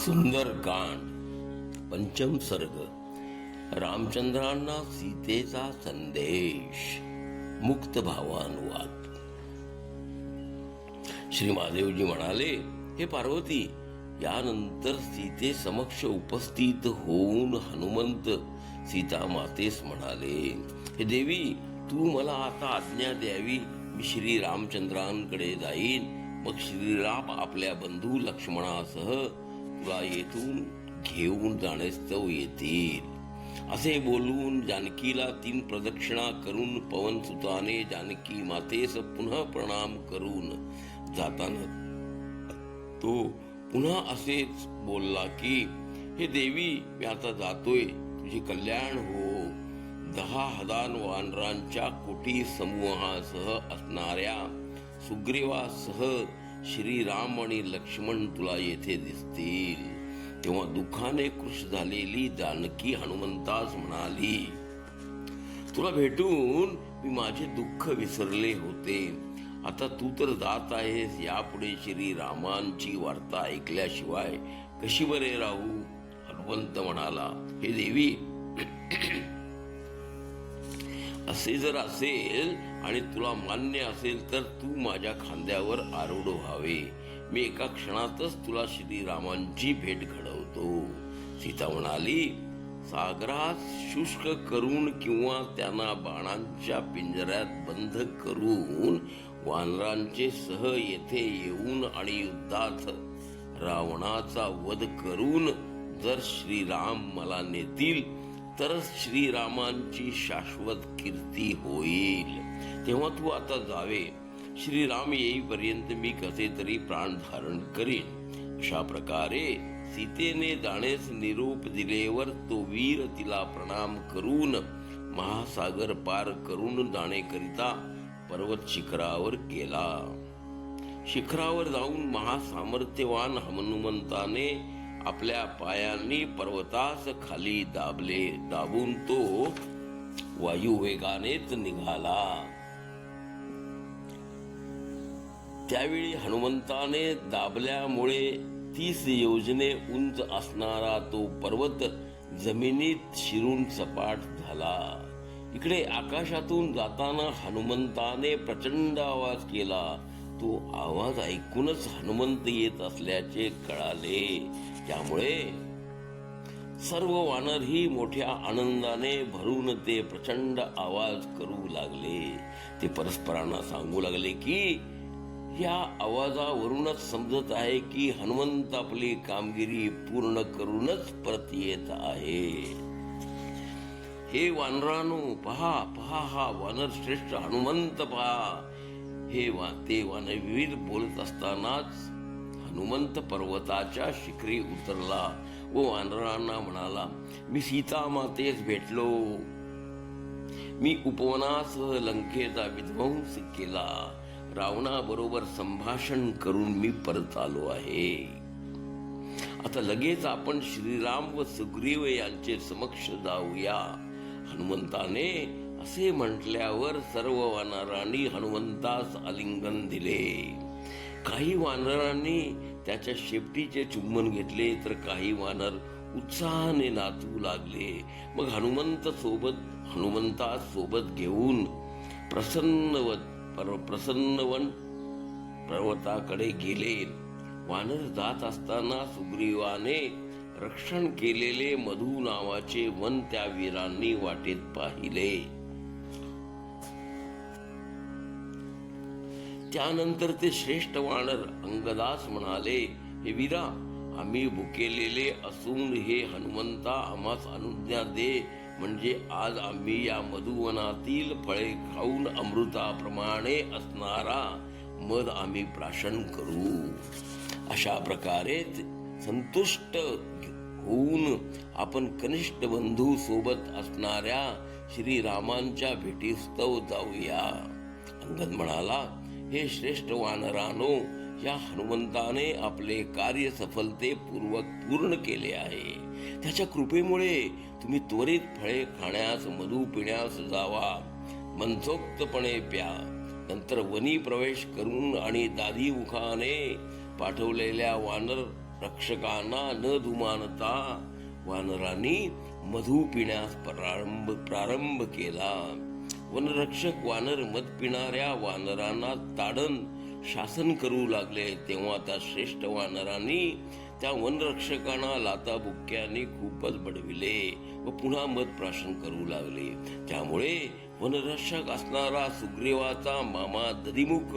सुंदरकांड पंचम सर्ग. रामचंद्रांना सीतेचा संदेश. मुक्त भावानुवाद. श्री महादेवजी म्हणाले, हे पार्वती, यानंतर सीते समक्ष उपस्थित होऊन हनुमंत सीता मातेस म्हणाले, हे देवी, तू मला आता आज्ञा द्यावी. मी श्री रामचंद्रांकडे जाईन. मग श्रीराम आपल्या बंधू लक्ष्मणासह तुला येथून घेऊन जाण्यास्तव येतील. असे बोलून जानकीला 3 प्रदक्षिणा करून पवनसुताने जानकी मातेस पुन्हा प्रणाम करून जाताना तो पुन्हा असेच बोलला की, हे देवी, मी आता जातोय. तुझे कल्याण हो. 10,000 वानरांच्या कोटी समूहासह असणाऱ्या सुग्रीवासह श्रीराम आणि लक्ष्मण तुला येथे दिसतील. तेव्हा दुःखाने कृश झालेली जानकी हनुमंतास म्हणाली, तुला भेटून मी माझे दुःख विसरले होते. आता तू तर जात आहेस. यापुढे श्रीरामांची वार्ता ऐकल्याशिवाय कशी बरे राहू? हनुमंत म्हणाला, हे देवी, असे जर असेल आणि तुला मान्य असेल तर तू माझ्या खांद्यावर आरूढ व्हावे. मी एका क्षणातच तुला श्रीरामांची भेट घडवतो. सीता म्हणाली, सागरात शुष्क करून किंवा त्यांना बाणांच्या पिंजऱ्यात बंद करून वानरांचे सह येथे येऊन आणि युद्धात रावणाचा वध करून जर श्रीराम मला नेतील तर श्रीरामांची शाश्वत कीर्ती होईल. तेव्हा तू आता जावे. श्रीराम येईपर्यंत मी कसे तरी प्राण धारण करीन. अशा प्रकारे सीतेने जाण्यास निरोप दिलेवर तो वीर तिला प्रणाम करून महासागर पार करून जाण्याकरिता पर्वत शिखरावर गेला. शिखरावर जाऊन महासामर्थ्यवान हनुमंताने आपल्या पायांनी पर्वतास खाली दाबून तो वायुवेगानेच निघाला. त्यावेळी हनुमंताने दाबल्यामुळे 30 योजने उंच असणारा तो पर्वत जमिनीत शिरून सपाट झाला. इकडे आकाशातून जाताना हनुमंताने प्रचंड आवाज केला. तो आवाज ऐकूनच हनुमंत येत असल्याचे कळाले. त्यामुळे सर्व वानरही मोठ्या आनंदाने भरून ते प्रचंड आवाज करू लागले. ते परस्परांना सांगू लागले की, या आवाजावरूनच समजत आहे की हनुमंत आपली कामगिरी पूर्ण करूनच परत येत आहे. हे वानरांनो, पहा पहा, हा वानर श्रेष्ठ हनुमंत पहा. हे ते वानरवीर बोलत असतानाच हनुमंत पर्वताच्या शिखरी उतरला व वानरांना म्हणाला, मी सीता मातेस भेटलो. मी उपवनासह लंकेचा विध्वंस केला. रावणाबरोबर संभाषण करून मी परत आलो आहे. आता लगेच आपण श्रीराम व सुग्रीव यांचे समक्ष जाऊया. हनुमंताने असे म्हटल्यावर सर्व वानरांनी हनुमंतास आलिंगन दिले. काही वानरांनी त्याच्या शेपटीचे चुंबन घेतले तर काही वानर उत्साहाने नाचू लागले. मग हनुमंतास सोबत घेऊन प्रसन्नवन पर्वताकडे गेले. वानर जात असताना सुग्रीवाने रक्षण केलेले मधु नावाचे वन त्या वीरांनी वाटेत पाहिले. त्यानंतर ते श्रेष्ठ वानर अंगदास म्हणाले, हे वीरा, आम्ही भुकेलेले असून हे हनुमंता आम्हास अनुज्ञा दे, म्हणजे आज आम्ही या मधुवनातील फळे खाऊन अमृताप्रमाणे असणारा मध आम्ही प्राशन करू. अशा प्रकारे संतुष्ट होऊन आपण कनिष्ठ बंधू सोबत असणाऱ्या श्रीरामांच्या भेटीस्तव जाऊया. अंगद म्हणाला, हे श्रेष्ठ वानरानो, या हनुमंताने आपले कार्य सफलतेपूर्वक पूर्ण केले आहे. त्याच्या कृपेमुळे तुम्ही त्वरित फळे खाण्यास, मधु पिण्यास जावा. मनसोक्तपणे प्या. नंतर वनी प्रवेश करून आणि दादी मुखाने पाठवलेल्या वानर रक्षकांना न दुमानता वानरांनी मधू पिण्यास प्रारंभ केला. वनरक्षक वानर मध पिणाऱ्या वानरांना ताडण शासन करू लागले. तेव्हा त्या श्रेष्ठ वानरांनी त्या वनरक्षकांना लाताबुक्क्यांनी खूपच बडविले व पुन्हा मध प्राशन करू लागले. त्यामुळे वनरक्षक असणारा सुग्रीवाचा मामा दधिमुख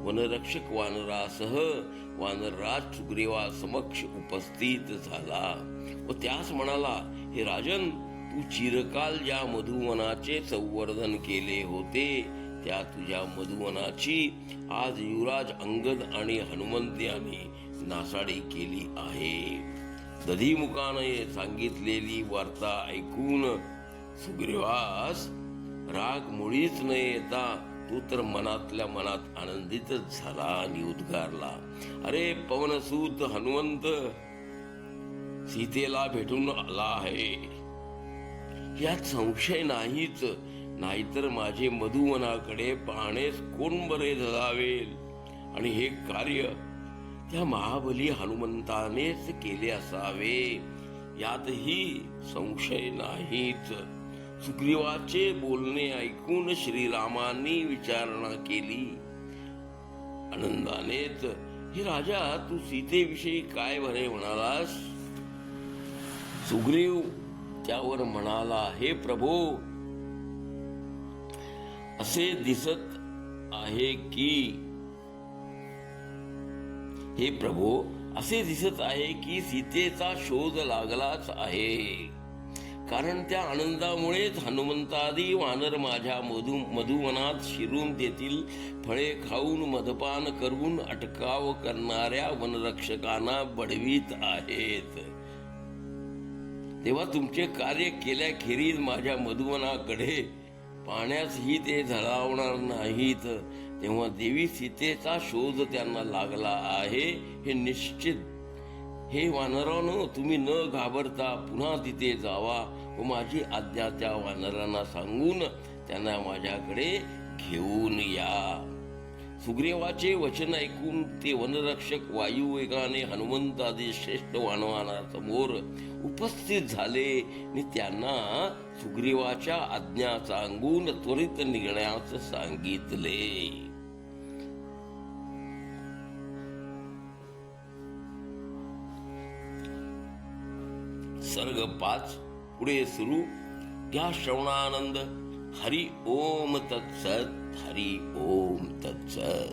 वनरक्षक वानरासह वानरराज सुग्रीवा समक्ष उपस्थित झाला व त्यास म्हणाला, हे राजन, तू चिरकाल ज्या मधुवनाचे संवर्धन केले होते त्या तुझ्या मधुवनाची आज युवराज अंगद आणि हनुमंत यांनी नासाडी केली आहे. दधिमुखाने सांगितलेली वार्ता ऐकून सुग्रीवास राग मुळीच न येता तो तर मनातल्या मनात आनंदितच झाला आणि उद्गारला, अरे पवनसूत हनुमंत सीतेला भेटून आला आहे यात संशय नाहीच. नाहीतर माझे मधुवनाकडे पाहणेस कोण बरे जावेल आणि हे कार्य त्या महाबली हनुमंतानेच केले असावे यातही संशय नाहीच. सुग्रीवाचे बोलणे ऐकून श्रीरामांनी विचारणा केली आनंदानेच, हे राजा, तू सीतेविषयी काय बरे म्हणालास? सुग्रीव त्यावर म्हणाला, हे प्रभो, असे दिसत आहे की सीतेचा शोध लागलाच आहे. कारण त्या आनंदामुळेच हनुमंतादी वानर माझ्या मधुवनात शिरून तेथील फळे खाऊन मधपान करून अटकाव करणाऱ्या वनरक्षकांना बडवीत आहेत. तेव्हा तुमचे कार्य केल्याखेरीज माझ्या मधुवनाकडे पाहण्यासही ते झळावणार नाहीत. तेव्हा देवी सीतेचा शोध त्यांना लागला आहे हे निश्चित. हे वानरांनो, तुम्ही न घाबरता पुन्हा तिथे जावा व माझी आज्ञा त्या वानरांना सांगून त्यांना माझ्याकडे घेऊन या. सुग्रीवाचे वचन ऐकून ते वनरक्षक वायुवेगाने हनुमंत आदी श्रेष्ठ वानरांसमोर उपस्थित झाले आणि त्यांना सुग्रीवाच्या आज्ञा सांगून त्वरित निघण्यास सांगितले. सर्ग 5 पुढे सुरू. घ्या श्रवणानंद. हरि ओम तत्सत. हरि ओम तत्सत.